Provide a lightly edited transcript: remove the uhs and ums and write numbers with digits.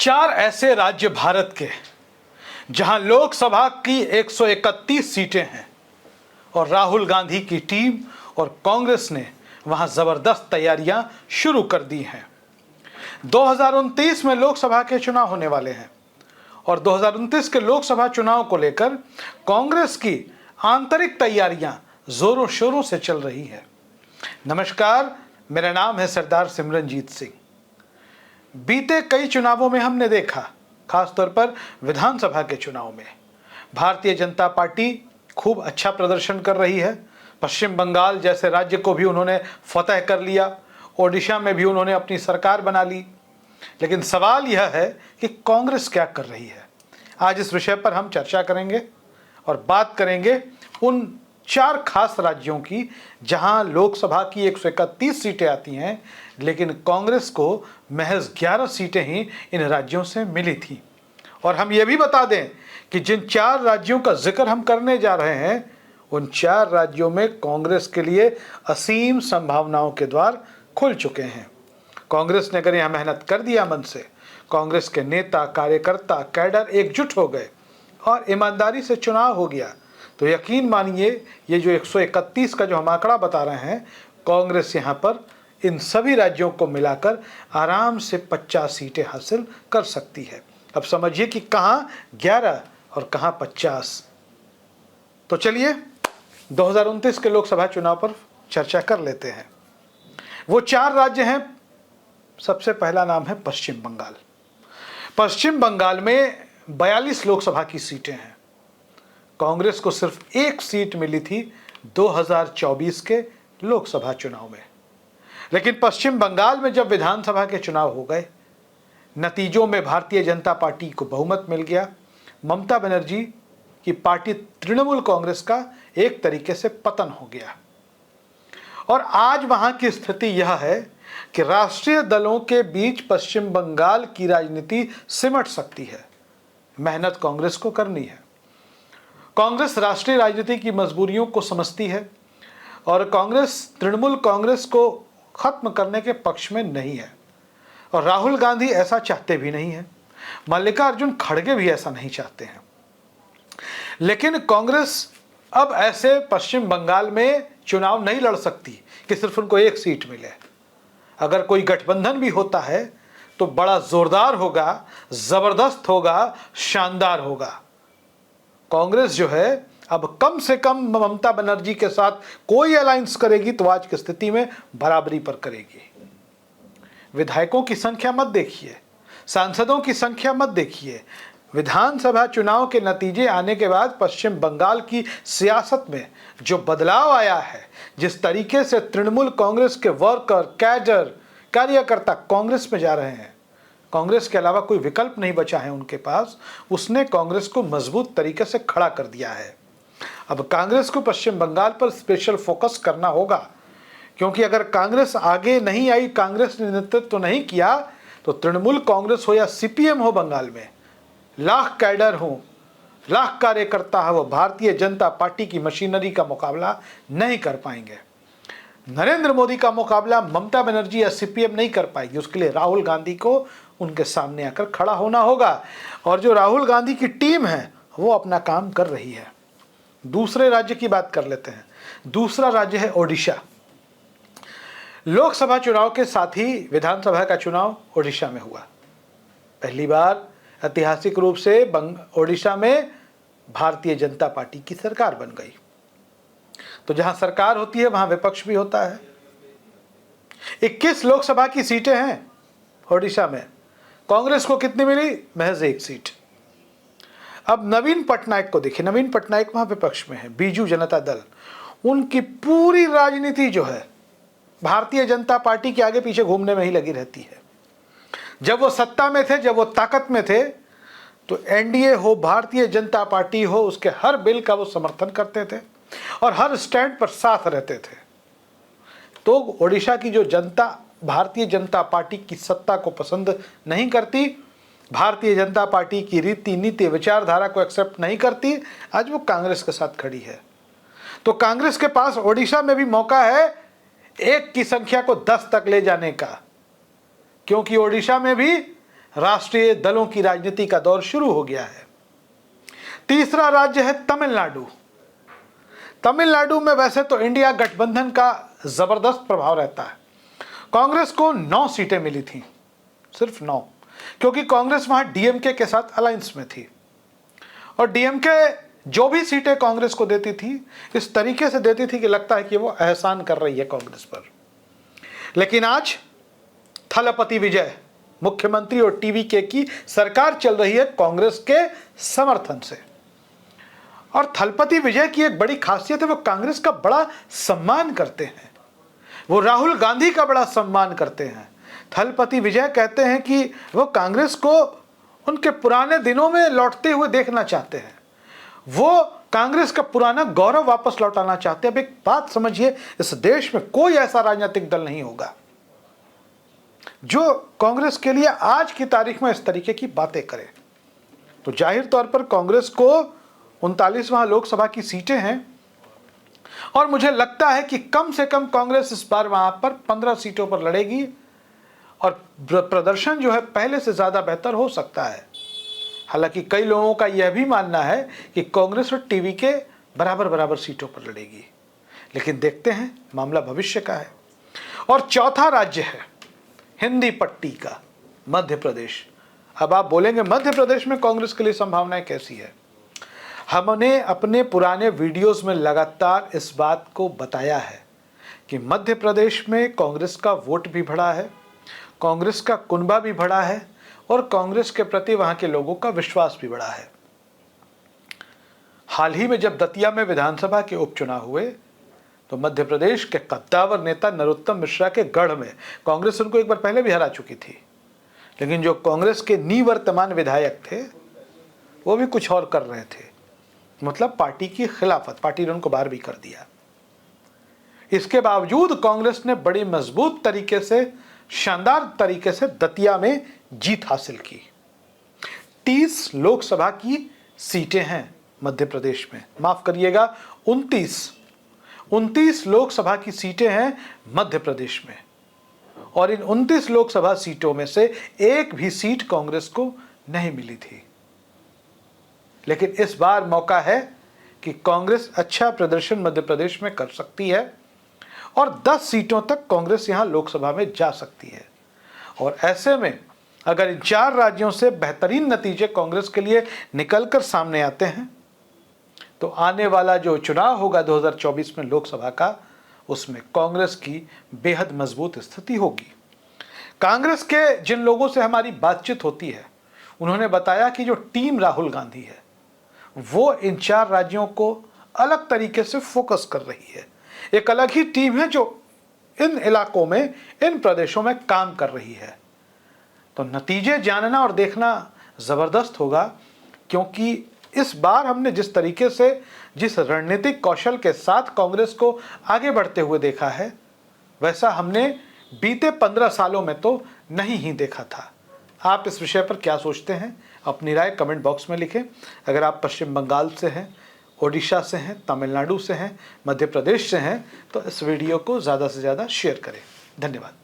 चार ऐसे राज्य भारत के जहां लोकसभा की 131 सीटें हैं और राहुल गांधी की टीम और कांग्रेस ने वहां जबरदस्त तैयारियां शुरू कर दी हैं। 2029 में लोकसभा के चुनाव होने वाले हैं और 2029 के लोकसभा चुनाव को लेकर कांग्रेस की आंतरिक तैयारियां जोरों शोरों से चल रही है। नमस्कार, मेरा नाम है सरदार सिमरनजीत सिंह। बीते कई चुनावों में हमने देखा, खासतौर पर विधानसभा के चुनाव में भारतीय जनता पार्टी खूब अच्छा प्रदर्शन कर रही है। पश्चिम बंगाल जैसे राज्य को भी उन्होंने फतह कर लिया, ओडिशा में भी उन्होंने अपनी सरकार बना ली। लेकिन सवाल यह है कि कांग्रेस क्या कर रही है। आज इस विषय पर हम चर्चा करेंगे और बात करेंगे उन चार खास राज्यों की जहां लोकसभा की 131 सीटें आती हैं, लेकिन कांग्रेस को महज 11 सीटें ही इन राज्यों से मिली थी। और हम ये भी बता दें कि जिन चार राज्यों का जिक्र हम करने जा रहे हैं, उन चार राज्यों में कांग्रेस के लिए असीम संभावनाओं के द्वार खुल चुके हैं। कांग्रेस ने अगर यहाँ मेहनत कर दिया मन से, कांग्रेस के नेता, कार्यकर्ता, कैडर एकजुट हो गए और ईमानदारी से चुनाव हो गया, तो यकीन मानिए ये जो 131 का जो हम आंकड़ा बता रहे हैं, कांग्रेस यहाँ पर इन सभी राज्यों को मिलाकर आराम से 50 सीटें हासिल कर सकती है। अब समझिए कि कहाँ 11 और कहाँ 50। तो चलिए 2029 के लोकसभा चुनाव पर चर्चा कर लेते हैं। वो चार राज्य हैं। सबसे पहला नाम है पश्चिम बंगाल। पश्चिम बंगाल में 42 लोकसभा की सीटें हैं। कांग्रेस को सिर्फ एक सीट मिली थी 2024 के लोकसभा चुनाव में। लेकिन पश्चिम बंगाल में जब विधानसभा के चुनाव हो गए, नतीजों में भारतीय जनता पार्टी को बहुमत मिल गया। ममता बनर्जी की पार्टी तृणमूल कांग्रेस का एक तरीके से पतन हो गया और आज वहां की स्थिति यह है कि राष्ट्रीय दलों के बीच पश्चिम बंगाल की राजनीति सिमट सकती है। मेहनत कांग्रेस को करनी है। कांग्रेस राष्ट्रीय राजनीति की मजबूरियों को समझती है और कांग्रेस तृणमूल कांग्रेस को खत्म करने के पक्ष में नहीं है और राहुल गांधी ऐसा चाहते भी नहीं है। मल्लिकार्जुन खड़गे भी ऐसा नहीं चाहते हैं। लेकिन कांग्रेस अब ऐसे पश्चिम बंगाल में चुनाव नहीं लड़ सकती कि सिर्फ उनको एक सीट मिले। अगर कोई गठबंधन भी होता है तो बड़ा जोरदार होगा, जबरदस्त होगा, शानदार होगा। कांग्रेस जो है अब कम से कम ममता बनर्जी के साथ कोई अलायंस करेगी तो आज की स्थिति में बराबरी पर करेगी। विधायकों की संख्या मत देखिए, सांसदों की संख्या मत देखिए। विधानसभा चुनाव के नतीजे आने के बाद पश्चिम बंगाल की सियासत में जो बदलाव आया है, जिस तरीके से तृणमूल कांग्रेस के वर्कर, कैडर, कार्यकर्ता कांग्रेस में जा रहे हैं, कांग्रेस के अलावा कोई विकल्प नहीं बचा है उनके पास। उसने कांग्रेस को मजबूत तरीके से खड़ा कर दिया है। अब कांग्रेस को पश्चिम बंगाल पर स्पेशल फोकस करना होगा, क्योंकि अगर कांग्रेस आगे नहीं आई, कांग्रेस ने नेतृत्व नहीं किया, तो तृणमूल कांग्रेस हो या सीपीएम हो, बंगाल में लाख कैडर हो, लाख कार्यकर्ता हो, भारतीय जनता पार्टी की मशीनरी का मुकाबला नहीं कर पाएंगे। नरेंद्र मोदी का मुकाबला ममता बनर्जी या सीपीएम नहीं कर पाएगी। उसके लिए राहुल गांधी को उनके सामने आकर खड़ा होना होगा और जो राहुल गांधी की टीम है वो अपना काम कर रही है। दूसरे राज्य की बात कर लेते हैं। दूसरा राज्य है ओडिशा। लोकसभा चुनाव के साथ ही विधानसभा का चुनाव ओडिशा में हुआ। पहली बार ऐतिहासिक रूप से ओडिशा में भारतीय जनता पार्टी की सरकार बन गई। तो जहां सरकार होती है वहां विपक्ष भी होता है। 21 लोकसभा की सीटें हैं ओडिशा में। कांग्रेस को कितनी मिली? महज एक सीट। अब नवीन पटनायक को देखिए। नवीन पटनायक वहां विपक्ष में है, बीजू जनता दल। उनकी पूरी राजनीति जो है भारतीय जनता पार्टी के आगे पीछे घूमने में ही लगी रहती है। जब वो सत्ता में थे, जब वो ताकत में थे, तो एनडीए हो, भारतीय जनता पार्टी हो, उसके हर बिल का वो समर्थन करते थे और हर स्टैंड पर साथ रहते थे। तो ओडिशा की जो जनता भारतीय जनता पार्टी की सत्ता को पसंद नहीं करती, भारतीय जनता पार्टी की रीति, नीति, विचारधारा को एक्सेप्ट नहीं करती, आज वो कांग्रेस के साथ खड़ी है। तो कांग्रेस के पास ओडिशा में भी मौका है एक की संख्या को 10 तक ले जाने का, क्योंकि ओडिशा में भी राष्ट्रीय दलों की राजनीति का दौर शुरू हो गया है। तीसरा राज्य है तमिलनाडु। तमिलनाडु में वैसे तो इंडिया गठबंधन का जबरदस्त प्रभाव रहता है। कांग्रेस को 9 सीटें मिली थी, सिर्फ 9, क्योंकि कांग्रेस वहां डीएमके के साथ अलायंस में थी और डीएमके जो भी सीटें कांग्रेस को देती थी इस तरीके से देती थी कि लगता है कि वो एहसान कर रही है कांग्रेस पर। लेकिन आज थलपति विजय, मुख्यमंत्री और टीवीके की सरकार चल रही है कांग्रेस के समर्थन से। और थलपति विजय की एक बड़ी खासियत है, वो कांग्रेस का बड़ा सम्मान करते हैं, वो राहुल गांधी का बड़ा सम्मान करते हैं। थलपति विजय कहते हैं कि वो कांग्रेस को उनके पुराने दिनों में लौटते हुए देखना चाहते हैं, वो कांग्रेस का पुराना गौरव वापस लौटाना चाहते हैं। अब एक बात समझिए, इस देश में कोई ऐसा राजनीतिक दल नहीं होगा जो कांग्रेस के लिए आज की तारीख में इस तरीके की बातें करे। तो जाहिर तौर पर कांग्रेस को 39वां लोकसभा की सीटें हैं और मुझे लगता है कि कम से कम कांग्रेस इस बार वहां पर 15 सीटों पर लड़ेगी और प्रदर्शन जो है पहले से ज्यादा बेहतर हो सकता है। हालांकि कई लोगों का यह भी मानना है कि कांग्रेस और टीवीके बराबर बराबर सीटों पर लड़ेगी, लेकिन देखते हैं, मामला भविष्य का है। और चौथा राज्य है हिंदी पट्टी का, मध्य प्रदेश। अब आप बोलेंगे मध्य प्रदेश में कांग्रेस के लिए संभावनाएं कैसी है? हमने अपने पुराने वीडियोस में लगातार इस बात को बताया है कि मध्य प्रदेश में कांग्रेस का वोट भी बढ़ा है, कांग्रेस का कुनबा भी बढ़ा है और कांग्रेस के प्रति वहां के लोगों का विश्वास भी बढ़ा है। हाल ही में जब दतिया में विधानसभा के उपचुनाव हुए तो मध्य प्रदेश के कद्दावर नेता नरोत्तम मिश्रा के गढ़ में कांग्रेस उनको एक बार पहले भी हरा चुकी थी, लेकिन जो कांग्रेस के निवर्तमान विधायक थे वो भी कुछ और कर रहे थे, मतलब पार्टी की खिलाफत, पार्टी ने उनको बाहर भी कर दिया। इसके बावजूद कांग्रेस ने बड़ी मजबूत तरीके से, शानदार तरीके से दतिया में जीत हासिल की। 30 लोकसभा की सीटें हैं मध्य प्रदेश में, माफ करिएगा 29 लोकसभा की सीटें हैं मध्य प्रदेश में और इन 29 लोकसभा सीटों में से एक भी सीट कांग्रेस को नहीं मिली थी। लेकिन इस बार मौका है कि कांग्रेस अच्छा प्रदर्शन मध्य प्रदेश में कर सकती है और 10 सीटों तक कांग्रेस यहां लोकसभा में जा सकती है। और ऐसे में अगर इन 4 राज्यों से बेहतरीन नतीजे कांग्रेस के लिए निकलकर सामने आते हैं तो आने वाला जो चुनाव होगा 2024 में लोकसभा का, उसमें कांग्रेस की बेहद मजबूत स्थिति होगी। कांग्रेस के जिन लोगों से हमारी बातचीत होती है उन्होंने बताया कि जो टीम राहुल गांधी है वो इन 4 राज्यों को अलग तरीके से फोकस कर रही है। एक अलग ही टीम है जो इन इलाकों में, इन प्रदेशों में काम कर रही है। तो नतीजे जानना और देखना जबरदस्त होगा, क्योंकि इस बार हमने जिस तरीके से, जिस रणनीतिक कौशल के साथ कांग्रेस को आगे बढ़ते हुए देखा है, वैसा हमने बीते 15 सालों में तो नहीं ही देखा था। आप इस विषय पर क्या सोचते हैं? अपनी राय कमेंट बॉक्स में लिखें। अगर आप पश्चिम बंगाल से हैं, ओडिशा से हैं, तमिलनाडु से हैं, मध्य प्रदेश से हैं, तो इस वीडियो को ज़्यादा से ज़्यादा शेयर करें। धन्यवाद।